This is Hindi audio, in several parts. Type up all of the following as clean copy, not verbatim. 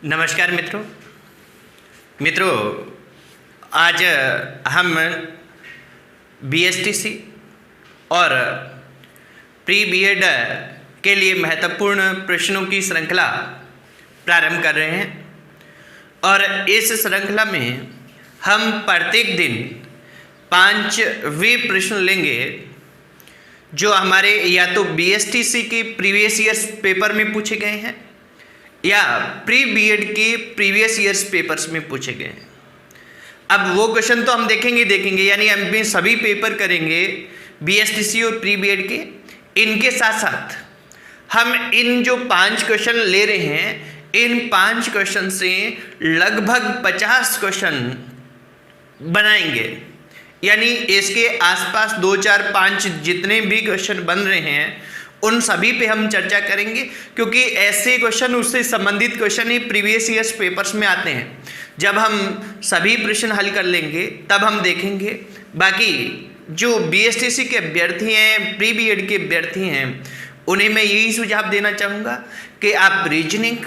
नमस्कार मित्रों, आज हम बीएसटीसी और प्री बीएड के लिए महत्वपूर्ण प्रश्नों की श्रृंखला प्रारंभ कर रहे हैं और इस श्रृंखला में हम प्रत्येक दिन 5 वे प्रश्न लेंगे जो हमारे या तो बीएसटीसी के प्रीवियस ईयर्स पेपर में पूछे गए हैं या प्री बीएड के प्रीवियस ईयर्स पेपर्स में पूछे गए हैं। अब वो क्वेश्चन तो हम देखेंगे यानी हम सभी पेपर करेंगे बीएसटीसी और प्री बीएड के। इनके साथ साथ हम इन जो 5 क्वेश्चन ले रहे हैं, इन 5 क्वेश्चन से लगभग 50 क्वेश्चन बनाएंगे, यानी इसके आसपास 2, 4, 5 जितने भी क्वेश्चन बन रहे हैं उन सभी पे हम चर्चा करेंगे, क्योंकि ऐसे क्वेश्चन उससे संबंधित क्वेश्चन ही प्रीवियस ईयर्स पेपर्स में आते हैं। जब हम सभी प्रश्न हल कर लेंगे तब हम देखेंगे। बाकी जो बीएसटीसी के अभ्यर्थी हैं, प्री बीएड के अभ्यर्थी हैं, उन्हें मैं यही सुझाव देना चाहूँगा कि आप रीजनिंग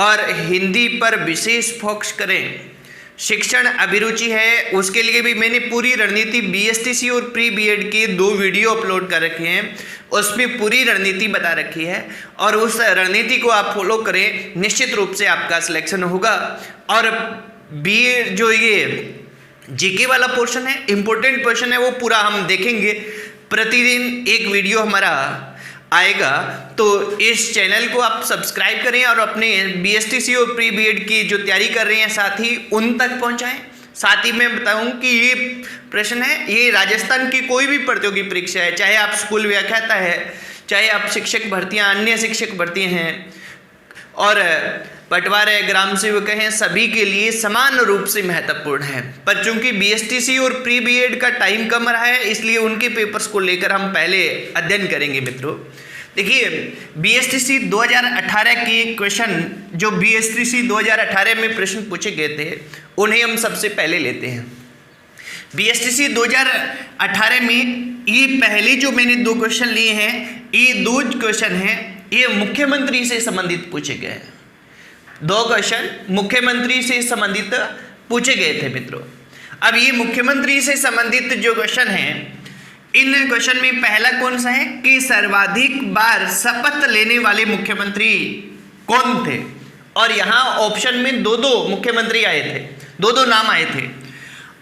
और हिंदी पर विशेष फोकस करें। शिक्षण अभिरुचि है, उसके लिए भी मैंने पूरी रणनीति बीएसटीसी और प्री बीएड के 2 वीडियो अपलोड कर रखे हैं, उसमें पूरी रणनीति बता रखी है और उस रणनीति को आप फॉलो करें, निश्चित रूप से आपका सिलेक्शन होगा। और बीए जो ये जीके वाला पोर्शन है, इम्पोर्टेंट पोर्शन है, वो पूरा हम देखेंगे। प्रतिदिन एक वीडियो हमारा आएगा, तो इस चैनल को आप सब्सक्राइब करें और अपने बीएसटीसी और प्री बीएड की जो तैयारी कर रहे हैं साथी उन तक पहुंचाएं। साथ ही मैं बताऊं कि ये प्रश्न है, ये राजस्थान की कोई भी प्रतियोगी परीक्षा है, चाहे आप स्कूल व्याख्याता है, चाहे आप शिक्षक भर्तियां, अन्य शिक्षक भर्ती हैं और पटवार ग्राम सेवक हैं, सभी के लिए समान रूप से महत्वपूर्ण है। पर चूंकि बीएसटीसी और प्री बीएड का टाइम कम रहा है, इसलिए उनके पेपर्स को लेकर हम पहले अध्ययन करेंगे। मित्रों देखिए, बीएसटीसी 2018 के क्वेश्चन, जो बीएसटीसी 2018 में प्रश्न पूछे गए थे, उन्हें हम सबसे पहले लेते हैं। बीएसटीसी 2018 में ये पहले जो मैंने 2 क्वेश्चन लिए हैं, ये 2 क्वेश्चन हैं, ये मुख्यमंत्री से संबंधित पूछे गए हैं। 2 क्वेश्चन मुख्यमंत्री से संबंधित पूछे गए थे मित्रों। अब ये मुख्यमंत्री से संबंधित जो क्वेश्चन हैं, इन क्वेश्चन में पहला कौन सा है कि सर्वाधिक बार शपथ लेने वाले मुख्यमंत्री कौन थे, और यहाँ ऑप्शन में 2 मुख्यमंत्री आए थे, 2 नाम आए थे।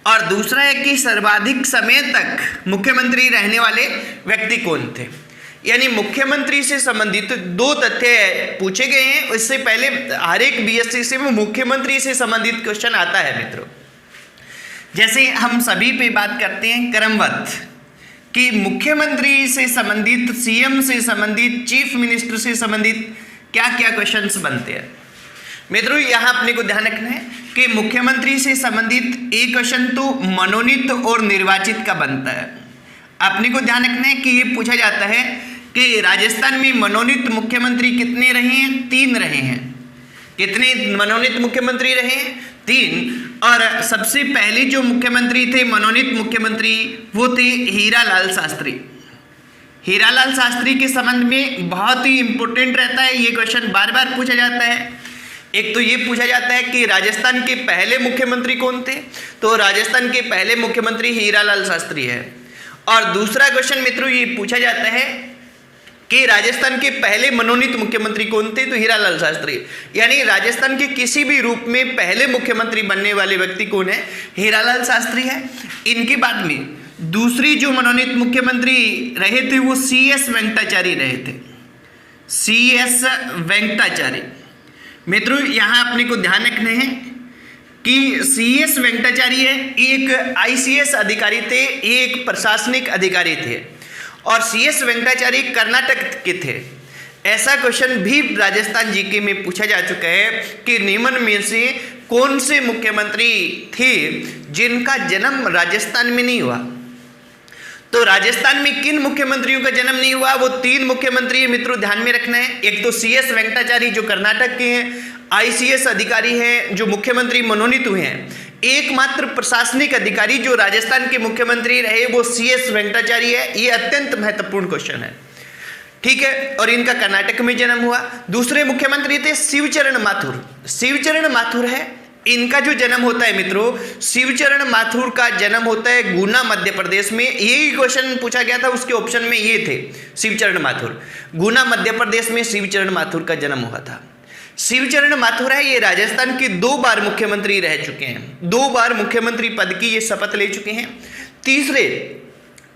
और दूसरा है कि सर्वाधिक समय तक मुख्यमंत्री रहने वाले व्यक्ति कौन थे। यानी मुख्यमंत्री से संबंधित 2 तथ्य पूछे गए हैं। इससे पहले हर एक बीएसटीसी में मुख्यमंत्री से संबंधित क्वेश्चन आता है मित्रों। जैसे हम सभी पे बात करते हैं क्रमवत कि मुख्यमंत्री से संबंधित, सीएम से संबंधित, चीफ मिनिस्टर से संबंधित क्या क्या क्वेश्चंस बनते हैं। मित्रों यहाँ अपने को ध्यान रखना है कि मुख्यमंत्री से संबंधित एक क्वेश्चन तो मनोनीत और निर्वाचित का बनता है। अपने को ध्यान रखना है कि ये पूछा जाता है कि राजस्थान में मनोनीत मुख्यमंत्री कितने रहे हैं? 3 रहे हैं। कितने मनोनीत मुख्यमंत्री रहे हैं? 3। और सबसे पहले जो मुख्यमंत्री थे, मनोनीत मुख्यमंत्री, वो थे हीरालाल शास्त्री। हीरालाल शास्त्री के संबंध में बहुत ही इंपॉर्टेंट रहता है, ये क्वेश्चन बार बार पूछा जाता है। एक तो ये पूछा जाता है कि राजस्थान के पहले मुख्यमंत्री कौन थे, तो राजस्थान के पहले मुख्यमंत्री हीरालाल शास्त्री है। और दूसरा क्वेश्चन मित्रों ये पूछा जाता है कि राजस्थान के पहले मनोनीत मुख्यमंत्री कौन थे, तो हीरालाल शास्त्री। यानी राजस्थान के किसी भी रूप में पहले मुख्यमंत्री बनने वाले व्यक्ति कौन है? हीरालाल शास्त्री है। इनके बाद में दूसरी जो मनोनीत मुख्यमंत्री रहे थे वो CS वेंकटाचार्य रहे थे। CS वेंकटाचार्य। मित्रों यहाँ अपने को ध्यान रखना है कि CS वेंकटाचार्य एक ICS अधिकारी थे, एक प्रशासनिक अधिकारी थे, और CS वेंकटाचार्य कर्नाटक के थे। ऐसा क्वेश्चन भी राजस्थान जीके में पूछा जा चुका है कि निम्न में से कौन से मुख्यमंत्री थे जिनका जन्म राजस्थान में नहीं हुआ। तो राजस्थान में किन मुख्यमंत्रियों का जन्म नहीं हुआ? वो 3 मुख्यमंत्री मित्रों ध्यान में रखना है। एक तो CS वेंकटाचार्य जो कर्नाटक के हैं, ICS अधिकारी हैं जो मुख्यमंत्री मनोनीत हुए हैं। एकमात्र प्रशासनिक अधिकारी जो राजस्थान के मुख्यमंत्री रहे वो CS वेंकटाचार्य है। ये अत्यंत महत्वपूर्ण क्वेश्चन है। ठीक है, और इनका कर्नाटक में जन्म हुआ। दूसरे मुख्यमंत्री थे शिवचरण माथुर। शिवचरण माथुर है, इनका जो जन्म होता है मित्रों, शिवचरण माथुर का जन्म होता है गुना मध्य प्रदेश में। यही क्वेश्चन पूछा गया था, उसके ऑप्शन में ये थे शिवचरण माथुर। गुना मध्य प्रदेश में शिवचरण माथुर का जन्म हुआ था। शिवचरण माथुर है, ये राजस्थान के 2 बार मुख्यमंत्री रह चुके हैं, 2 बार मुख्यमंत्री पद की ये शपथ ले चुके हैं। तीसरे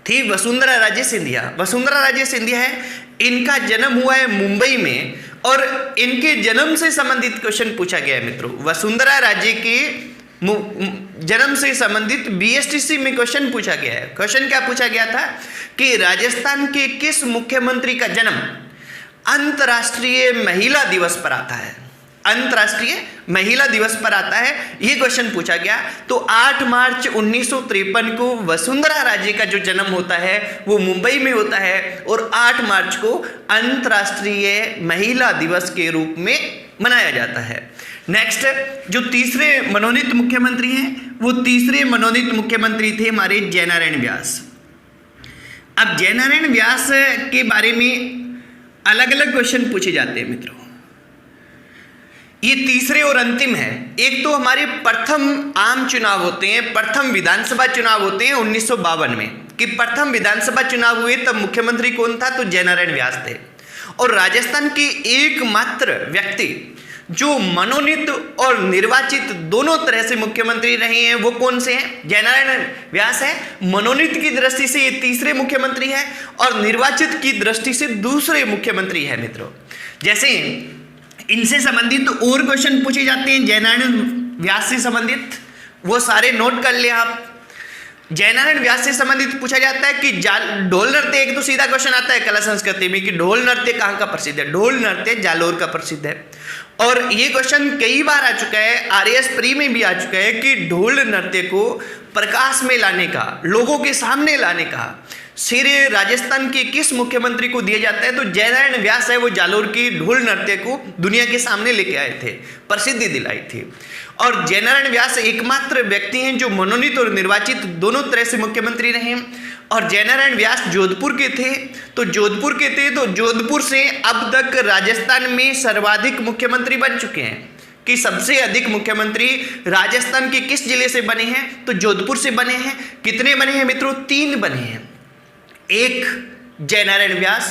थी वसुंधरा राजे सिंधिया। वसुंधरा राजे सिंधिया है, इनका जन्म हुआ है मुंबई में, और इनके जन्म से संबंधित क्वेश्चन पूछा गया है मित्रों। वसुंधरा राजे के जन्म से संबंधित बीएसटीसी में क्वेश्चन पूछा गया है। क्वेश्चन क्या पूछा गया था कि राजस्थान के किस मुख्यमंत्री का जन्म अंतर्राष्ट्रीय महिला दिवस पर आता है, अंतर्राष्ट्रीय महिला दिवस पर आता है, ये क्वेश्चन पूछा गया। तो 8 मार्च 1953 को वसुंधरा राजे का जो जन्म होता है वो मुंबई में होता है, और 8 मार्च को अंतर्राष्ट्रीय महिला दिवस के रूप में मनाया जाता है। नेक्स्ट, जो तीसरे मनोनीत मुख्यमंत्री हैं, वो तीसरे मनोनीत मुख्यमंत्री थे हमारे जयनारायण व्यास। अब जयनारायण व्यास के बारे में अलग अलग क्वेश्चन पूछे जाते हैं मित्रों। ये तीसरे और अंतिम है। एक तो हमारे प्रथम आम चुनाव होते हैं, प्रथम विधानसभा चुनाव होते हैं 1952 में, कि प्रथम विधानसभा चुनाव हुए तब मुख्यमंत्री कौन था, तो जयनारायण व्यास थे। और राजस्थान के एकमात्र व्यक्ति जो मनोनीत और निर्वाचित दोनों तरह से मुख्यमंत्री रहे हैं, वो कौन से हैं, जयनारायण व्यास है। मनोनीत की दृष्टि से ये तीसरे मुख्यमंत्री है, और निर्वाचित की दृष्टि से दूसरे मुख्यमंत्री है मित्रों। जैसे इनसे संबंधित और क्वेश्चन पूछे जाते हैं जयनारायण व्यास से संबंधित, वो सारे नोट कर ले आप। जयनारायण व्यास से संबंधित पूछा जाता है कि ढोल नृत्य, एक तो सीधा क्वेश्चन आता है कला संस्कृति में कि ढोल नृत्य कहाँ का प्रसिद्ध है। ढोल नृत्य जालोर का प्रसिद्ध है, और ये क्वेश्चन कई बार आ चुका है, आरएएस प्री में भी आ चुका है कि ढोल नृत्य को प्रकाश में लाने का, लोगों के सामने लाने का श्रेय राजस्थान के किस मुख्यमंत्री को दिया जाता है, तो जयनारायण व्यास है, वो जालोर की ढोल नृत्य को दुनिया के सामने लेके आए थे, प्रसिद्धि दिलाई थी। और जयनारायण व्यास एकमात्र व्यक्ति हैं जो मनोनीत और निर्वाचित दोनों तरह से मुख्यमंत्री रहे हैं। और जयनारायण व्यास जोधपुर के थे, तो जोधपुर से अब तक राजस्थान में सर्वाधिक मुख्यमंत्री बन चुके हैं, कि सबसे अधिक मुख्यमंत्री राजस्थान के किस जिले से बने हैं, तो जोधपुर से बने हैं। कितने बने हैं मित्रों, 3 बने हैं। एक जयनारायण व्यास,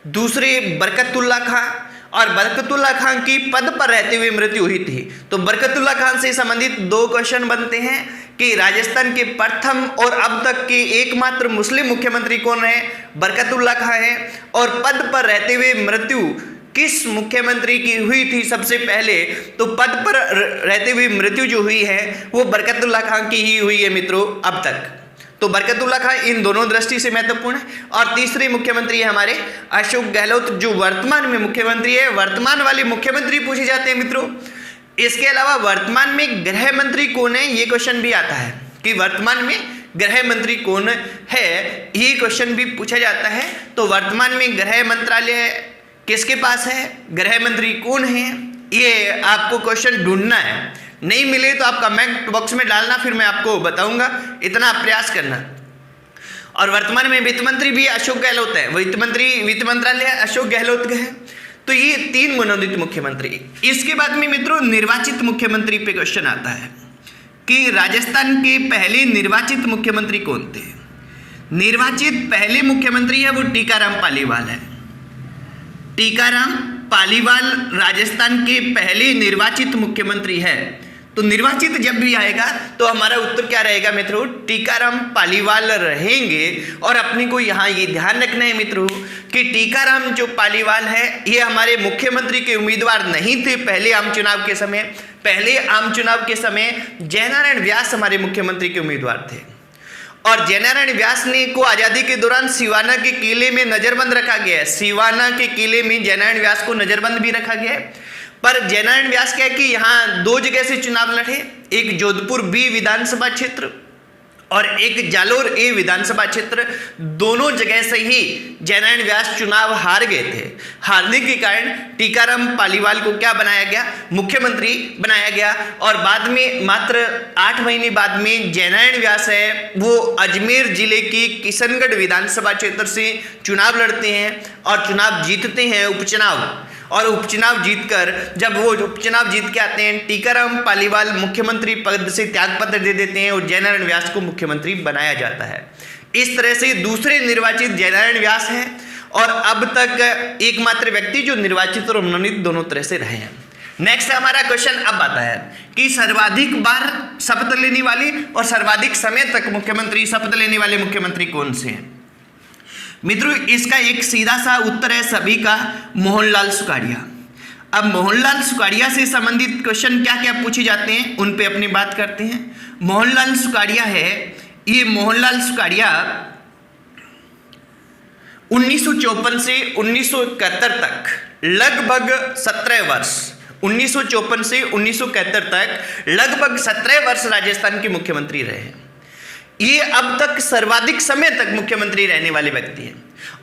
दूसरे बरकतुल्ला खां, और बरकतुल्ला खान की पद पर रहते हुए मृत्यु हुई थी। तो बरकतुल्ला खान से संबंधित 2 क्वेश्चन बनते हैं कि राजस्थान के प्रथम और अब तक के एकमात्र मुस्लिम मुख्यमंत्री कौन है, बरकतुल्ला खान है, और पद पर रहते हुए मृत्यु किस मुख्यमंत्री की हुई थी सबसे पहले, तो पद पर रहते हुए मृत्यु जो हुई है वो बरकतुल्ला खान की ही हुई है मित्रों अब तक। तो बरकतुल्ला खान इन दोनों दृष्टि से महत्वपूर्ण है। और तीसरे मुख्यमंत्री है हमारे अशोक गहलोत, जो वर्तमान में मुख्यमंत्री है। वर्तमान वाले मुख्यमंत्री पूछे जाते हैं मित्रों। इसके अलावा वर्तमान में गृह मंत्री कौन है, ये क्वेश्चन भी आता है कि वर्तमान में गृह मंत्री कौन है, ये क्वेश्चन भी पूछा जाता है। तो वर्तमान में गृह मंत्रालय किसके पास है, गृह मंत्री कौन है, ये आपको क्वेश्चन ढूंढना है। नहीं मिले तो आप कमेंट बॉक्स में डालना, फिर मैं आपको बताऊंगा, इतना प्रयास करना। और वर्तमान में वित्त मंत्री भी अशोक गहलोत है, वित्त मंत्रालय अशोक गहलोत का है। तो ये 3 मनोनीत मुख्यमंत्री। इसके बाद में मित्रों निर्वाचित मुख्यमंत्री पे क्वेश्चन आता है कि राजस्थान के पहले निर्वाचित मुख्यमंत्री कौन थे। निर्वाचित पहले मुख्यमंत्री है वो टीकाराम पालीवाल है। टीकाराम पालीवाल राजस्थान के पहले निर्वाचित मुख्यमंत्री है। तो निर्वाचित जब भी आएगा तो हमारा उत्तर क्या रहेगा मित्रों, टीकाराम पालीवाल रहेंगे। और अपने को यहाँ ये ध्यान रखना है मित्रों कि टीकाराम जो पालीवाल है ये हमारे मुख्यमंत्री के उम्मीदवार नहीं थे पहले आम चुनाव के समय। पहले आम चुनाव के समय जयनारायण व्यास हमारे मुख्यमंत्री के उम्मीदवार थे। और जयनारायण व्यास ने को आज़ादी के दौरान सिवाना के किले में नजरबंद रखा गया है। सिवाना के किले में जयनारायण व्यास को नजरबंद भी रखा गया है। पर जयनारायण व्यास क्या है कि यहाँ 2 जगह से चुनाव लड़े, एक जोधपुर बी विधानसभा क्षेत्र और एक जालोर ए विधानसभा क्षेत्र, दोनों जगह से ही जयनारायण व्यास चुनाव हार गए थे। हारने के कारण टीकाराम पालीवाल को क्या बनाया गया, मुख्यमंत्री बनाया गया। और बाद में मात्र 8 महीने बाद में जयनारायण व्यास है वो अजमेर जिले की किशनगढ़ विधानसभा क्षेत्र से चुनाव लड़ते हैं और चुनाव जीतते हैं, उपचुनाव। और उपचुनाव जीतकर जब वो उपचुनाव जीत के आते हैं, टीकाराम पालीवाल मुख्यमंत्री पद से त्यागपत्र दे देते हैं और जयनारायण व्यास को मुख्यमंत्री बनाया जाता है। इस तरह से दूसरे निर्वाचित जयनारायण व्यास हैं और अब तक एकमात्र व्यक्ति जो निर्वाचित और मनोनीत दोनों तरह से रहे हैं। नेक्स्ट हमारा क्वेश्चन अब आता है कि सर्वाधिक बार शपथ लेने वाले और सर्वाधिक समय तक मुख्यमंत्री शपथ लेने वाले मुख्यमंत्री कौन से हैं। मित्रों, इसका एक सीधा सा उत्तर है सभी का, मोहनलाल सुखाड़िया। अब मोहनलाल सुखाड़िया से संबंधित क्वेश्चन क्या क्या पूछे जाते हैं उन पे अपनी बात करते हैं। मोहनलाल सुखाड़िया है, ये मोहनलाल सुखाड़िया 1954 से 1971 तक लगभग 17 वर्ष, 1954 से 1971 तक लगभग 17 वर्ष राजस्थान के मुख्यमंत्री रहे हैं। ये अब तक सर्वाधिक समय तक मुख्यमंत्री रहने वाले व्यक्ति हैं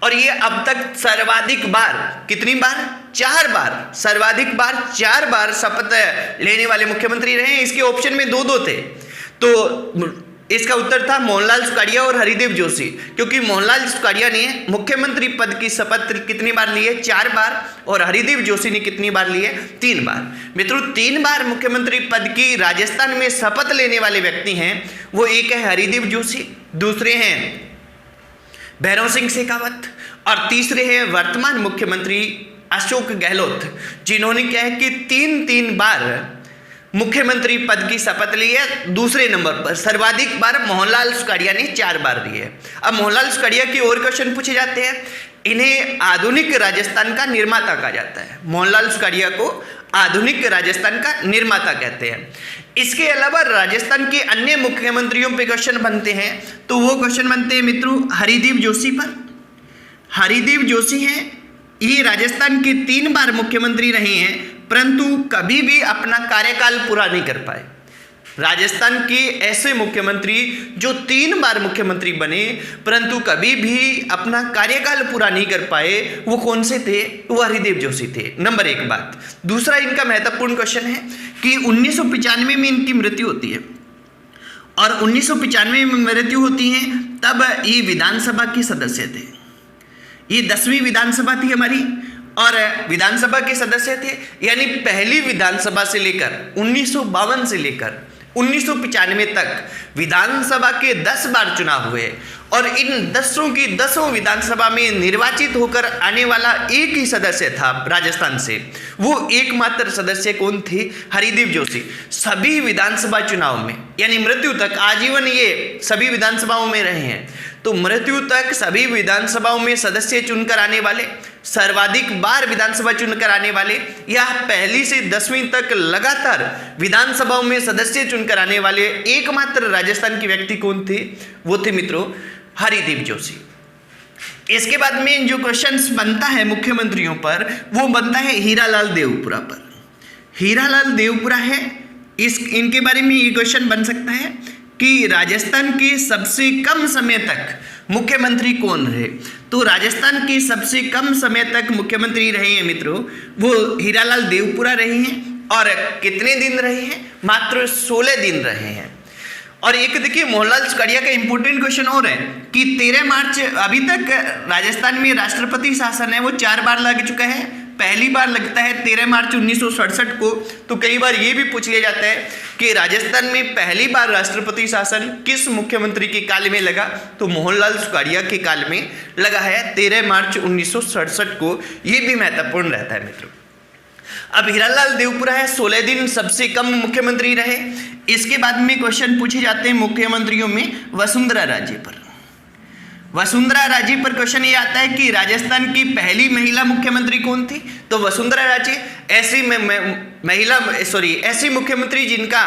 और ये अब तक सर्वाधिक बार, कितनी बार, 4 बार, सर्वाधिक बार 4 बार शपथ लेने वाले मुख्यमंत्री रहे हैं। इसके ऑप्शन में 2-2 थे, तो इसका उत्तर था मोहनलाल सुखाड़िया और हरिदेव जोशी, क्योंकि मोहनलाल सुखाड़िया ने मुख्यमंत्री पद की शपथ कितनी बार ली है, 4 बार, और हरिदेव जोशी ने कितनी बार ली है, 3 बार। मित्रों, 3 बार मुख्यमंत्री पद की राजस्थान में शपथ लेने वाले व्यक्ति हैं, वो एक है हरिदेव जोशी, दूसरे हैं भैरव सिंह शेखावत और तीसरे हैं वर्तमान मुख्यमंत्री अशोक गहलोत, जिन्होंने क्या है कि 3-3 बार मुख्यमंत्री पद की शपथ ली है। दूसरे नंबर पर सर्वाधिक बार मोहनलाल सुखाड़िया ने 4 बार ली है। अब मोहनलाल सुखाड़िया की और क्वेश्चन पूछे जाते हैं। इन्हें आधुनिक राजस्थान का निर्माता कहा जाता है। मोहनलाल सुखाड़िया को आधुनिक राजस्थान का निर्माता कहते हैं। इसके अलावा राजस्थान के अन्य मुख्यमंत्रियों पे क्वेश्चन बनते हैं, तो वो क्वेश्चन बनते हैं मित्रों हरिदेव जोशी पर। हरिदेव जोशी हैं, ये राजस्थान के 3 बार मुख्यमंत्री रहे हैं, परंतु कभी भी अपना कार्यकाल पूरा नहीं कर पाए। राजस्थान के ऐसे मुख्यमंत्री जो 3 बार मुख्यमंत्री बने परंतु कभी भी अपना कार्यकाल पूरा नहीं कर पाए, वो कौन से थे, वो हरिदेव जोशी थे। नंबर 1 बात। दूसरा इनका महत्वपूर्ण क्वेश्चन है कि 1995 में इनकी मृत्यु होती है और 1995 में मृत्यु होती है तब ये विधानसभा के सदस्य थे। ये 10वीं विधानसभा थी हमारी और विधानसभा के सदस्य थे, यानी पहली विधानसभा से लेकर 1952 से लेकर 1995 तक विधानसभा के 10 बार चुनाव हुए और इन 10 की 10 विधानसभा में निर्वाचित होकर आने वाला एक ही सदस्य था राजस्थान से। वो एकमात्र सदस्य कौन थे, हरिदेव जोशी। सभी विधानसभा चुनाव में, यानी मृत्यु तक आजीवन ये सभी विधानसभाओं में रहे हैं, तो मृत्यु तक सभी विधानसभाओं में सदस्य चुनकर आने वाले, सर्वाधिक बार विधानसभा चुनकर आने वाले, या पहली से 10वीं तक लगातार विधानसभाओं में सदस्य चुनकर आने वाले एकमात्र राजस्थान के व्यक्ति कौन थे, वो थे मित्रों हरिदेव जोशी। इसके बाद में जो क्वेश्चंस बनता है मुख्यमंत्रियों पर, वो बनता है हीरालाल देवपुरा पर। हीरालाल देवपुरा है, इनके बारे में ये क्वेश्चन बन सकता है कि राजस्थान के सबसे कम समय तक मुख्यमंत्री कौन रहे। तो राजस्थान के सबसे कम समय तक मुख्यमंत्री रहे हैं मित्रों, वो हीरालाल देवपुरा रहे हैं। और कितने दिन रहे हैं, मात्र 16 दिन रहे हैं। और एक देखिए मोहनलाल सुखाड़िया का इंपॉर्टेंट क्वेश्चन और है कि 13 मार्च, अभी तक राजस्थान में राष्ट्रपति शासन है वो 4 बार लग चुका है। पहली बार लगता है 13 मार्च 1967 को। तो कई बार ये भी पूछ लिया जाता है कि राजस्थान में पहली बार राष्ट्रपति शासन किस मुख्यमंत्री के काल में लगा, तो मोहनलाल सुखाड़िया के काल में लगा है 13 मार्च 1967 को। ये भी महत्वपूर्ण रहता है मित्रों। अब हीरालाल देवपुरा है, 16 दिन सबसे कम मुख्यमंत्री रहे। इसके बाद में क्वेश्चन पूछे जाते हैं मुख्यमंत्रियों में वसुंधरा राजे पर। वसुंधरा राजे पर क्वेश्चन ये आता है कि राजस्थान की पहली महिला मुख्यमंत्री कौन थी, तो वसुंधरा राजे ऐसी मुख्यमंत्री जिनका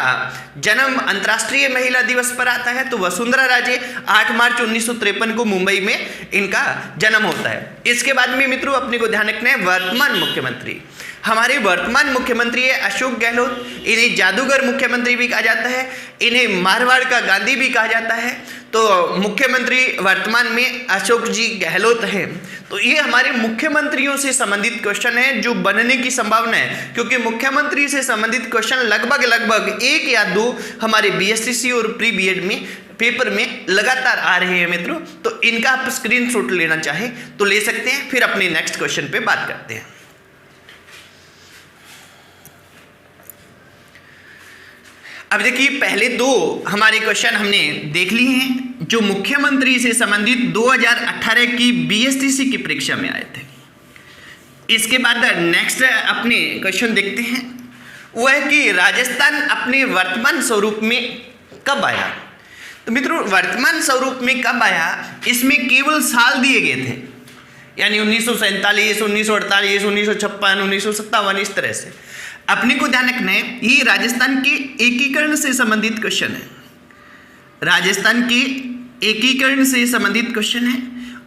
जन्म अंतर्राष्ट्रीय महिला दिवस पर आता है, तो वसुंधरा राजे 8 मार्च 1953 को मुंबई में इनका जन्म होता है। इसके बाद में मित्रों अपने को ध्यान रखना है वर्तमान मुख्यमंत्री। हमारे वर्तमान मुख्यमंत्री है अशोक गहलोत, इन्हें जादूगर मुख्यमंत्री भी कहा जाता है, इन्हें मारवाड़ का गांधी भी कहा जाता है। तो मुख्यमंत्री वर्तमान में अशोक जी गहलोत हैं। तो ये हमारे मुख्यमंत्रियों से संबंधित क्वेश्चन है जो बनने की संभावना है, क्योंकि मुख्यमंत्री से संबंधित क्वेश्चन लगभग 1 या 2 हमारे बीएसटीसी और प्री बीएड में पेपर में लगातार आ रहे हैं मित्रों। तो इनका आप स्क्रीनशॉट लेना चाहें तो ले सकते हैं, फिर अपने नेक्स्ट क्वेश्चन पे बात करते हैं। अब देखिए, पहले 2 हमारे क्वेश्चन हमने देख लिए हैं जो मुख्यमंत्री से संबंधित 2018 की बीएसटीसी की परीक्षा में आए थे। इसके बाद नेक्स्ट अपने क्वेश्चन देखते हैं, वो है कि राजस्थान अपने वर्तमान स्वरूप में कब आया। तो मित्रों, वर्तमान स्वरूप में कब आया, इसमें केवल साल दिए गए थे, यानी 1947, 1948, 1956, 1957, इस तरह से। अपने को ध्यान रखना है, ये राजस्थान के एकीकरण से संबंधित क्वेश्चन है, राजस्थान के एकीकरण से संबंधित क्वेश्चन है।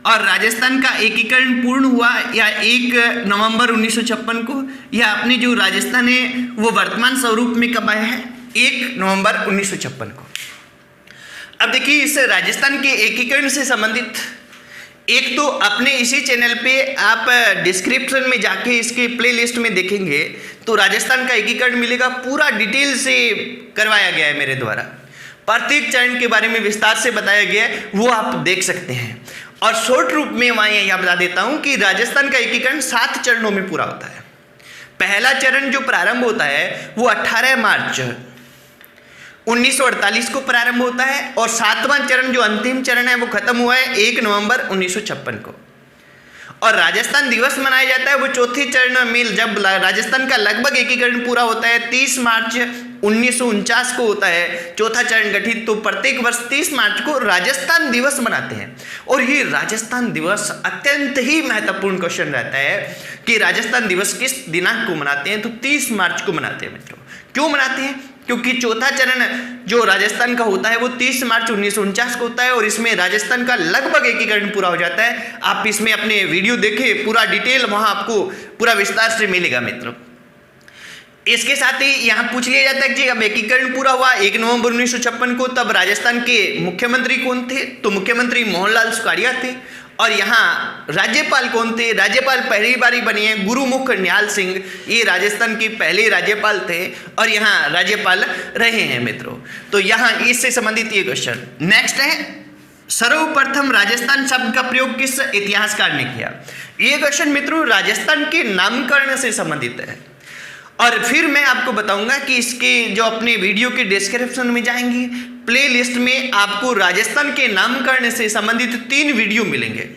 और राजस्थान का एकीकरण पूर्ण हुआ या 1 नवंबर 1956 को, या अपने जो राजस्थान है वो वर्तमान स्वरूप में कब आया है, 1 नवंबर 1956 को। अब देखिए, इस राजस्थान के एकीकरण से संबंधित एक तो अपने इसी चैनल पे आप डिस्क्रिप्शन में जाके इसके प्लेलिस्ट में देखेंगे तो राजस्थान का एकीकरण मिलेगा, पूरा डिटेल से करवाया गया है मेरे द्वारा, प्रत्येक चरण के बारे में विस्तार से बताया गया है, वो आप देख सकते हैं। और शॉर्ट रूप में वहाँ यहाँ बता देता हूँ कि राजस्थान का एकीकरण 7 चरणों में पूरा होता है। पहला चरण जो प्रारंभ होता है वो 18 मार्च 1948 को प्रारंभ होता है, और 7वां चरण जो अंतिम चरण है वो खत्म हुआ है 1 नवंबर 1956 को। और राजस्थान दिवस मनाया जाता है वो चौथे चरण में, जब राजस्थान का लगभग एकीकरण पूरा होता है 30 मार्च 1949 को होता है चौथा चरण गठित। तो प्रत्येक वर्ष 30 मार्च को राजस्थान दिवस मनाते हैं। और ये राजस्थान दिवस अत्यंत ही महत्वपूर्ण क्वेश्चन रहता है कि राजस्थान दिवस किस दिनांक को मनाते हैं, तो 30 मार्च को मनाते हैं मित्रों। क्यों मनाते हैं, क्योंकि चौथा चरण जो राजस्थान का होता है वो 30 मार्च 1949 को होता है, और इसमें राजस्थान का लगभग एकीकरण पूरा हो जाता है। आप इसमें अपने वीडियो देखें, पूरा डिटेल वहां आपको पूरा विस्तार से मिलेगा मित्रों। इसके साथ ही यहाँ पूछ लिया जाता है कि अब एकीकरण पूरा हुआ 1 नवंबर 1956 को, तब राजस्थान के मुख्यमंत्री कौन थे, तो मुख्यमंत्री मोहनलाल सुखाड़िया थे। और यहाँ राज्यपाल कौन थे, राज्यपाल पहली बारी बने हैं गुरुमुख निहाल सिंह, ये राजस्थान के पहले राज्यपाल थे और यहाँ राज्यपाल रहे हैं मित्रों। तो यहाँ इससे संबंधित ये क्वेश्चन। नेक्स्ट है, सर्वप्रथम राजस्थान शब्द का प्रयोग किस इतिहासकार ने किया। ये क्वेश्चन मित्रों राजस्थान के नामकरण से संबंधित है, और फिर मैं आपको बताऊंगा कि इसके जो अपने वीडियो के डिस्क्रिप्शन में जाएंगे, प्लेलिस्ट में आपको राजस्थान के नामकरण से संबंधित 3 वीडियो मिलेंगे,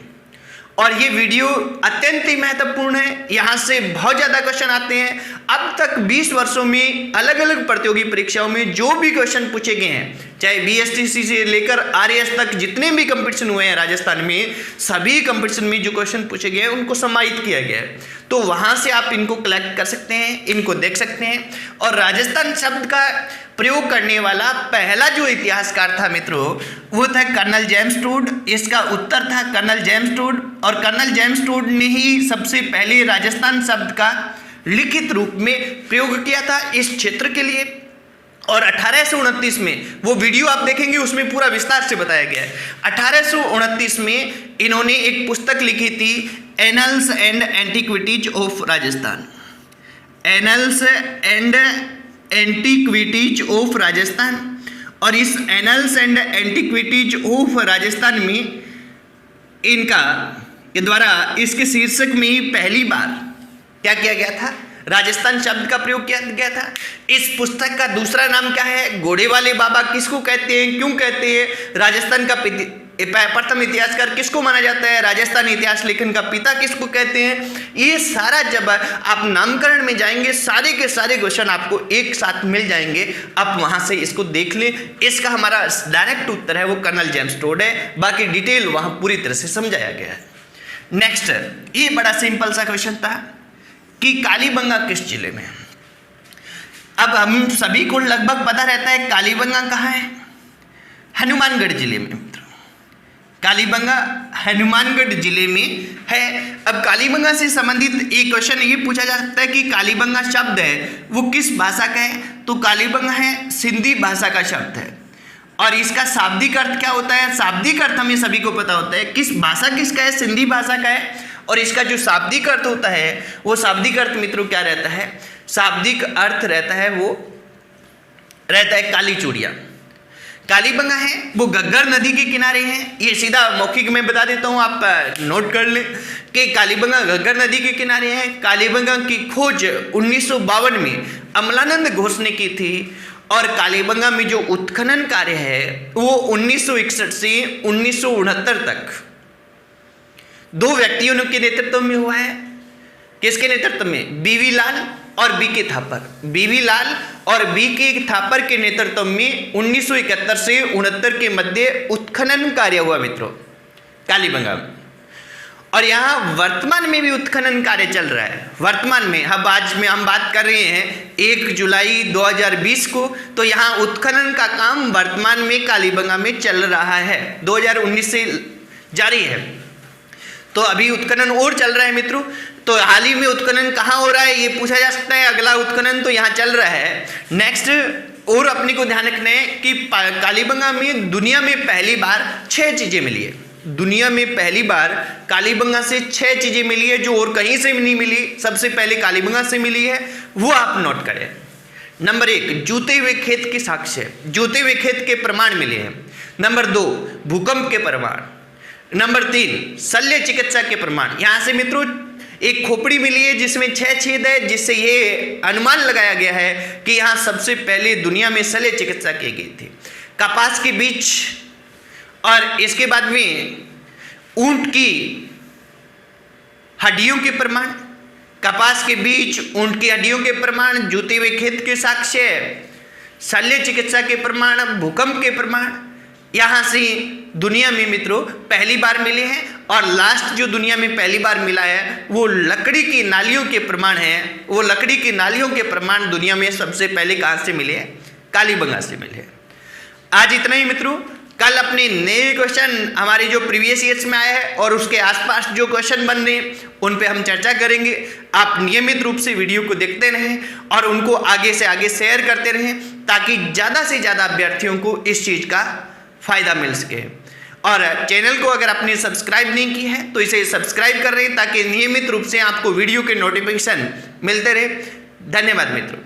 और ये वीडियो अत्यंत ही महत्वपूर्ण है। यहाँ से बहुत ज़्यादा क्वेश्चन आते हैं। अब तक 20 वर्षों में अलग अलग प्रतियोगी परीक्षाओं में जो भी क्वेश्चन पूछे गए हैं, चाहे बीएसटीसी से लेकर आरएएस तक जितने भी कंपटीशन हुए हैं राजस्थान में, सभी कंपटीशन में जो क्वेश्चन पूछे गए हैं उनको समाहित किया गया है। तो वहाँ से आप इनको कलेक्ट कर सकते हैं, इनको देख सकते हैं। और राजस्थान शब्द का प्रयोग करने वाला पहला जो इतिहासकार था मित्रों वो था कर्नल जेम्स टूड। इसका उत्तर था कर्नल जेम्स टूड, और कर्नल जेम्स टूड ने ही सबसे पहले राजस्थान शब्द का लिखित रूप में प्रयोग किया था इस क्षेत्र के लिए। और 1829 में वो वीडियो आप देखेंगे उसमें पूरा विस्तार से बताया गया है। 1829 में इन्होंने एक पुस्तक लिखी थी, annuls and antiquities of Rajasthan. Annuls and antiquities of Rajasthan. और इस annuls and antiquities of Rajasthan में इनका के द्वारा इसके शीर्षक में ही पहली बार क्या किया गया था, राजस्थान शब्द का प्रयोग किया गया था। इस पुस्तक का दूसरा नाम क्या है, घोड़े वाले बाबा किसको कहते हैं, क्यों कहते हैं, राजस्थान का प्रथम इतिहासकार किसको माना जाता है, राजस्थान इतिहास लेखन का पिता किसको कहते हैं। ये सारा जब आप नामकरण में जाएंगे सारे के सारे क्वेश्चन आपको एक साथ मिल जाएंगे। आप वहां से इसको देख लें। इसका हमारा डायरेक्ट उत्तर है वो कर्नल जेम्स टूड है, बाकी डिटेल वहां पूरी तरह से समझाया गया है। नेक्स्ट, ये बड़ा सिंपल सा क्वेश्चन था कि कालीबंगा किस जिले में। अब हम सभी को लगभग पता रहता है कालीबंगा कहाँ है, हनुमानगढ़ जिले में। कालीबंगा हनुमानगढ़ जिले में है। अब कालीबंगा से संबंधित एक क्वेश्चन ये पूछा जा सकता है कि कालीबंगा शब्द है वो किस भाषा का है, तो कालीबंगा है सिंधी भाषा का शब्द है। और इसका शाब्दिक अर्थ क्या होता है, शाब्दिक अर्थ हमें सभी को पता होता है, किस भाषा किसका है, सिंधी भाषा का है। और इसका जो शाब्दिक अर्थ होता है वो शाब्दिक अर्थ मित्रों क्या रहता है, शाब्दिक अर्थ रहता है वो रहता है काली चूड़िया। कालीबंगा है वो घग्गर नदी के किनारे है, ये सीधा मौखिक में बता देता हूँ, आप नोट कर लें कि कालीबंगा घग्गर नदी के किनारे है। कालीबंगा की खोज 1952 में अमलानंद घोष ने की थी और कालीबंगा में जो उत्खनन कार्य है वो 1961 से 1969 तक 2 व्यक्तियों के नेतृत्व में हुआ है। किसके नेतृत्व में, बीवी लाल और बीके थापर, बीवी लाल और बीके थापर के नेतृत्व में 1971 से 69 के मध्य उत्खनन कार्य हुआ मित्रों कालीबंगा में। और यहाँ वर्तमान में भी उत्खनन कार्य चल रहा है। वर्तमान में आज में हम बात कर रहे हैं 1 जुलाई 2020 को, तो यहाँ उत्खनन का काम वर्तमान में कालीबंगा में चल रहा है, 2019 से जारी है। तो अभी उत्खनन और चल रहा है मित्रों। तो हाल ही में उत्खनन कहाँ हो रहा है ये पूछा जा सकता है। अगला उत्खनन तो यहाँ चल रहा है। नेक्स्ट और अपने को ध्यान रखना है कि कालीबंगा में दुनिया में पहली बार 6 चीजें मिली है। दुनिया में पहली बार कालीबंगा से 6 चीजें मिली है जो और कहीं से नहीं मिली, सबसे पहले कालीबंगा से मिली है, वो आप नोट करें। नंबर 1 जूते हुए खेत के साक्ष्य, जूते हुए खेत के प्रमाण मिले हैं। नंबर 2 भूकंप के प्रमाण। नंबर 3 शल्य चिकित्सा के प्रमाण। यहाँ से मित्रों एक खोपड़ी मिली है जिसमें 6 छेद है, जिससे ये अनुमान लगाया गया है कि यहाँ सबसे पहले दुनिया में शल्य चिकित्सा की गई थी। कपास के बीज और इसके बाद में ऊंट की हड्डियों के प्रमाण, कपास के बीज, ऊंट की हड्डियों के प्रमाण, जूते हुए खेत के साक्ष्य, शल्य चिकित्सा के प्रमाण, भूकंप के प्रमाण यहाँ से दुनिया में मित्रों पहली बार मिले हैं। और लास्ट जो दुनिया में पहली बार मिला है वो लकड़ी की नालियों के प्रमाण है। वो लकड़ी की नालियों के प्रमाण दुनिया में सबसे पहले कहाँ से मिले हैं, कालीबंगा से मिले हैं। आज इतना ही मित्रों। कल अपने नए क्वेश्चन हमारे जो प्रीवियस ईयर्स में आए हैं और उसके आसपास जो क्वेश्चन बन रहे हैं उन पे हम चर्चा करेंगे। आप नियमित रूप से वीडियो को देखते रहें और उनको आगे से आगे शेयर करते रहें ताकि ज़्यादा से ज़्यादा अभ्यर्थियों को इस चीज़ का फ़ायदा मिल सके। और चैनल को अगर आपने सब्सक्राइब नहीं की है तो इसे सब्सक्राइब कर रहे हैं ताकि नियमित रूप से आपको वीडियो के नोटिफिकेशन मिलते रहे। धन्यवाद मित्रों।